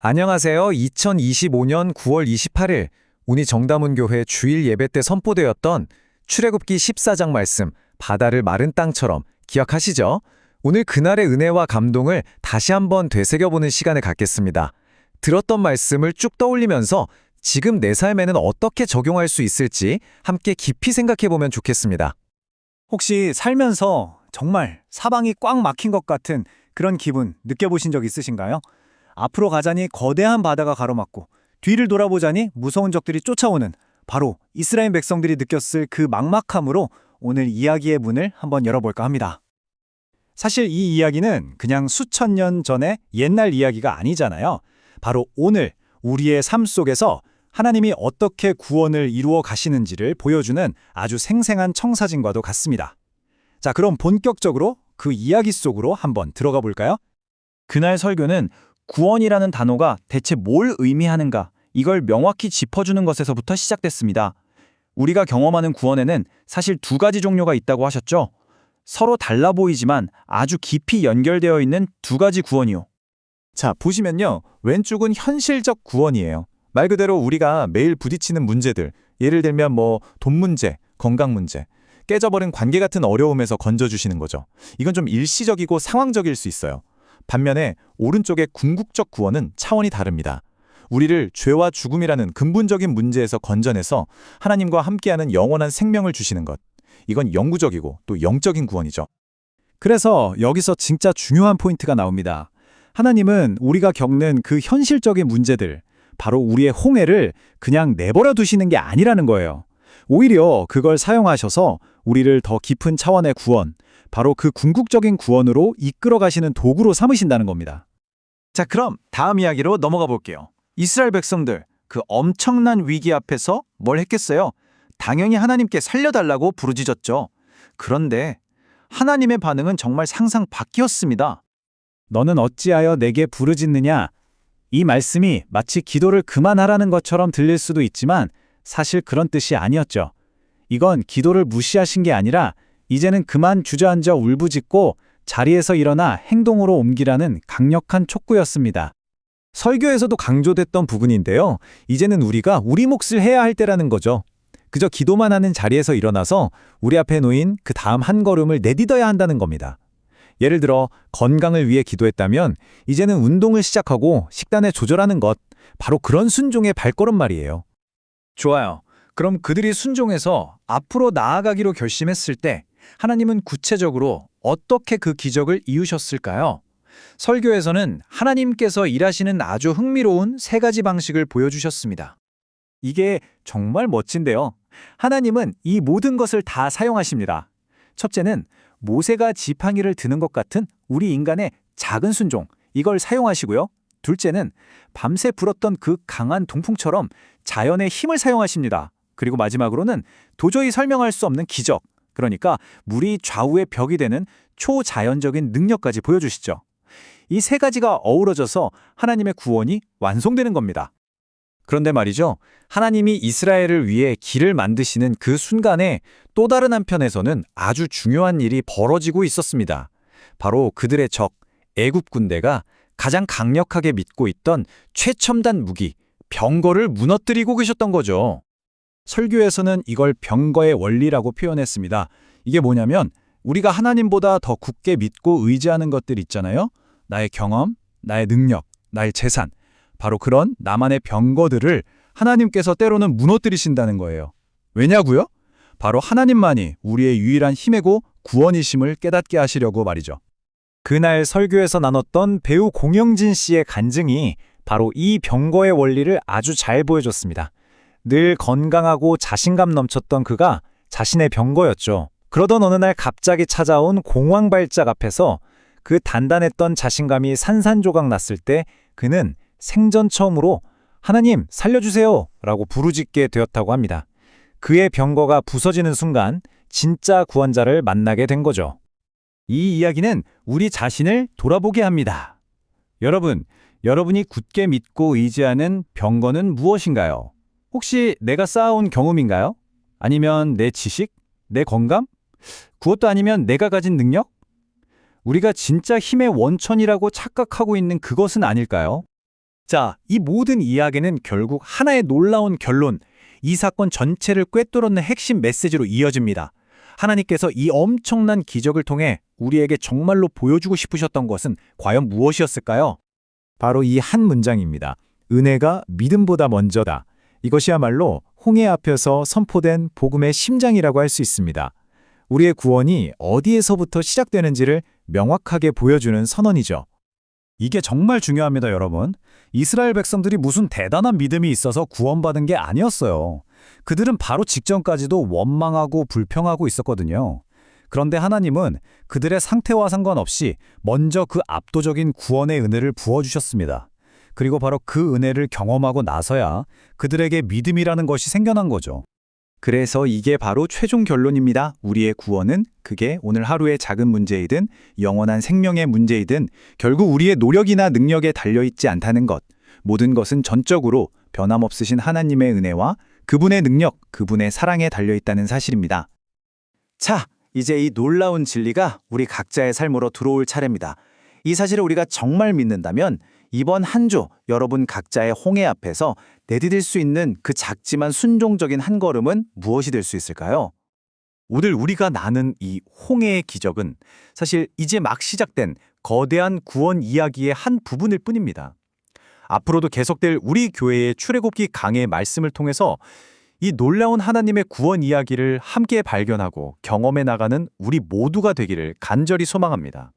안녕하세요. 2025년 9월 28일 운이 정다문교회 주일 예배 때 선포되었던 출애굽기 14장 말씀 바다를 마른 땅처럼 기억하시죠? 오늘 그날의 은혜와 감동을 다시 한번 되새겨보는 시간을 갖겠습니다. 들었던 말씀을 쭉 떠올리면서 지금 내 삶에는 어떻게 적용할 수 있을지 함께 깊이 생각해보면 좋겠습니다. 혹시 살면서 정말 사방이 꽉 막힌 것 같은 그런 기분 느껴보신 적 있으신가요? 앞으로 가자니 거대한 바다가 가로막고 뒤를 돌아보자니 무서운 적들이 쫓아오는 바로 이스라엘 백성들이 느꼈을 그 막막함으로 오늘 이야기의 문을 한번 열어볼까 합니다. 사실 이 이야기는 그냥 수천 년 전의 옛날 이야기가 아니잖아요. 바로 오늘 우리의 삶 속에서 하나님이 어떻게 구원을 이루어 가시는지를 보여주는 아주 생생한 청사진과도 같습니다. 자, 그럼 본격적으로 그 이야기 속으로 한번 들어가 볼까요? 그날 설교는 구원이라는 단어가 대체 뭘 의미하는가, 이걸 명확히 짚어주는 것에서부터 시작됐습니다. 우리가 경험하는 구원에는 사실 두 가지 종류가 있다고 하셨죠? 서로 달라 보이지만 아주 깊이 연결되어 있는 두 가지 구원이요. 자, 보시면요. 왼쪽은 현실적 구원이에요. 말 그대로 우리가 매일 부딪히는 문제들, 예를 들면 돈 문제, 건강 문제, 깨져버린 관계 같은 어려움에서 건져주시는 거죠. 이건 좀 일시적이고 상황적일 수 있어요. 반면에 오른쪽의 궁극적 구원은 차원이 다릅니다. 우리를 죄와 죽음이라는 근본적인 문제에서 건져내서 하나님과 함께하는 영원한 생명을 주시는 것. 이건 영구적이고 또 영적인 구원이죠. 그래서 여기서 진짜 중요한 포인트가 나옵니다. 하나님은 우리가 겪는 그 현실적인 문제들, 바로 우리의 홍해를 그냥 내버려 두시는 게 아니라는 거예요. 오히려 그걸 사용하셔서 우리를 더 깊은 차원의 구원, 바로 그 궁극적인 구원으로 이끌어 가시는 도구로 삼으신다는 겁니다. 자, 그럼 다음 이야기로 넘어가 볼게요. 이스라엘 백성들, 그 엄청난 위기 앞에서 뭘 했겠어요? 당연히 하나님께 살려달라고 부르짖었죠. 그런데 하나님의 반응은 정말 상상 밖이었습니다. 너는 어찌하여 내게 부르짖느냐? 이 말씀이 마치 기도를 그만하라는 것처럼 들릴 수도 있지만 사실 그런 뜻이 아니었죠. 이건 기도를 무시하신 게 아니라 이제는 그만 주저앉아 울부짖고 자리에서 일어나 행동으로 옮기라는 강력한 촉구였습니다. 설교에서도 강조됐던 부분인데요. 이제는 우리가 우리 몫을 해야 할 때라는 거죠. 그저 기도만 하는 자리에서 일어나서 우리 앞에 놓인 그 다음 한 걸음을 내딛어야 한다는 겁니다. 예를 들어 건강을 위해 기도했다면 이제는 운동을 시작하고 식단을 조절하는 것, 바로 그런 순종의 발걸음 말이에요. 좋아요. 그럼 그들이 순종해서 앞으로 나아가기로 결심했을 때 하나님은 구체적으로 어떻게 그 기적을 이루셨을까요? 설교에서는 하나님께서 일하시는 아주 흥미로운 세 가지 방식을 보여주셨습니다. 이게 정말 멋진데요. 하나님은 이 모든 것을 다 사용하십니다. 첫째는 모세가 지팡이를 드는 것 같은 우리 인간의 작은 순종, 이걸 사용하시고요. 둘째는 밤새 불었던 그 강한 동풍처럼 자연의 힘을 사용하십니다. 그리고 마지막으로는 도저히 설명할 수 없는 기적, 그러니까 물이 좌우의 벽이 되는 초자연적인 능력까지 보여주시죠. 이 세 가지가 어우러져서 하나님의 구원이 완성되는 겁니다. 그런데 말이죠. 하나님이 이스라엘을 위해 길을 만드시는 그 순간에 또 다른 한편에서는 아주 중요한 일이 벌어지고 있었습니다. 바로 그들의 적, 애굽 군대가 가장 강력하게 믿고 있던 최첨단 무기, 병거를 무너뜨리고 계셨던 거죠. 설교에서는 이걸 병거의 원리라고 표현했습니다. 이게 뭐냐면 우리가 하나님보다 더 굳게 믿고 의지하는 것들 있잖아요. 나의 경험, 나의 능력, 나의 재산. 바로 그런 나만의 병거들을 하나님께서 때로는 무너뜨리신다는 거예요. 왜냐고요? 바로 하나님만이 우리의 유일한 힘이고 구원이심을 깨닫게 하시려고 말이죠. 그날 설교에서 나눴던 배우 공영진 씨의 간증이 바로 이 병거의 원리를 아주 잘 보여줬습니다. 늘 건강하고 자신감 넘쳤던 그가 자신의 병거였죠. 그러던 어느 날 갑자기 찾아온 공황발작 앞에서 그 단단했던 자신감이 산산조각 났을 때 그는 생전 처음으로 하나님 살려주세요 라고 부르짖게 되었다고 합니다. 그의 병거가 부서지는 순간 진짜 구원자를 만나게 된 거죠. 이 이야기는 우리 자신을 돌아보게 합니다. 여러분이 굳게 믿고 의지하는 병거는 무엇인가요? 혹시 내가 쌓아온 경험인가요? 아니면 내 지식? 내 건강? 그것도 아니면 내가 가진 능력? 우리가 진짜 힘의 원천이라고 착각하고 있는 그것은 아닐까요? 자, 이 모든 이야기는 결국 하나의 놀라운 결론, 이 사건 전체를 꿰뚫는 핵심 메시지로 이어집니다. 하나님께서 이 엄청난 기적을 통해 우리에게 정말로 보여주고 싶으셨던 것은 과연 무엇이었을까요? 바로 이 한 문장입니다. 은혜가 믿음보다 먼저다. 이것이야말로 홍해 앞에서 선포된 복음의 심장이라고 할 수 있습니다. 우리의 구원이 어디에서부터 시작되는지를 명확하게 보여주는 선언이죠. 이게 정말 중요합니다, 여러분. 이스라엘 백성들이 무슨 대단한 믿음이 있어서 구원받은 게 아니었어요. 그들은 바로 직전까지도 원망하고 불평하고 있었거든요. 그런데 하나님은 그들의 상태와 상관없이 먼저 그 압도적인 구원의 은혜를 부어주셨습니다. 그리고 바로 그 은혜를 경험하고 나서야 그들에게 믿음이라는 것이 생겨난 거죠. 그래서 이게 바로 최종 결론입니다. 우리의 구원은 그게 오늘 하루의 작은 문제이든 영원한 생명의 문제이든 결국 우리의 노력이나 능력에 달려있지 않다는 것. 모든 것은 전적으로 변함없으신 하나님의 은혜와 그분의 능력, 그분의 사랑에 달려있다는 사실입니다. 자, 이제 이 놀라운 진리가 우리 각자의 삶으로 들어올 차례입니다. 이 사실을 우리가 정말 믿는다면 이번 한 주 여러분 각자의 홍해 앞에서 내디딜 수 있는 그 작지만 순종적인 한 걸음은 무엇이 될 수 있을까요? 오늘 우리가 나눈 이 홍해의 기적은 사실 이제 막 시작된 거대한 구원 이야기의 한 부분일 뿐입니다. 앞으로도 계속될 우리 교회의 출애굽기 강해의 말씀을 통해서 이 놀라운 하나님의 구원 이야기를 함께 발견하고 경험해 나가는 우리 모두가 되기를 간절히 소망합니다.